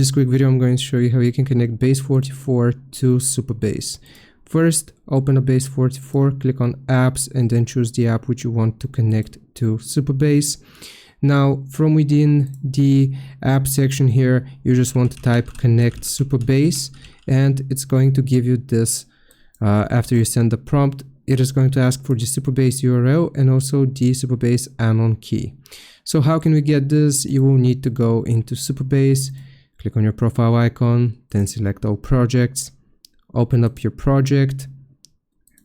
this quick video, I'm going to show you how you can connect Base44 to Supabase. First, open up Base44, click on Apps, and then choose the app which you want to connect to Supabase. Now, from within the app section here, you just want to type Connect Supabase, and it's going to give you this. After you send the prompt, it is going to ask for the Supabase URL and also the Supabase anon key. So how can we get this? You will need to go into Supabase, click on your profile icon, then select all projects, open up your project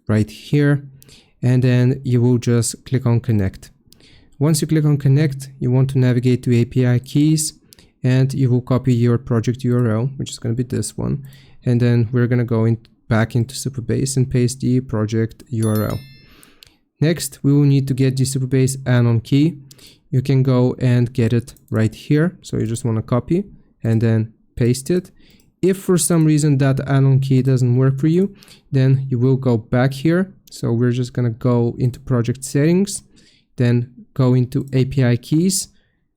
right here, and then you will just click on Connect. Once you click on Connect, you want to navigate to API keys, and you will copy your project URL, which is going to be this one, and then we're going to go back into Supabase and paste the project URL. Next, we will need to get the Supabase anon key. You can go and get it right here. So you just want to copy and then paste it. If for some reason that anon key doesn't work for you, then you will go back here. So we're just going to go into project settings, then go into API keys,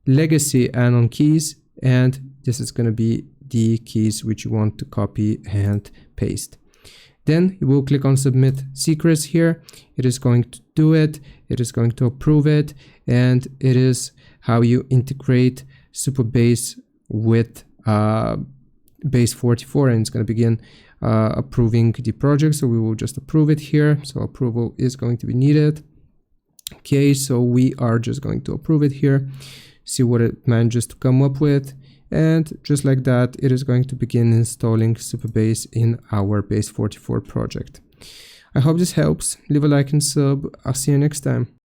legacy anon keys, and this is going to be the keys which you want to copy and paste. Then you will click on Submit Secrets here. It is going to do it. It is going to approve it. And it is how you integrate Supabase with Base44. And it's going to begin approving the project. So we will just approve it here. So approval is going to be needed. Okay, so we are just going to approve it here. See what it manages to come up with. And just like that, it is going to begin installing Supabase in our Base44 project. I hope this helps. Leave a like and sub. I'll see you next time.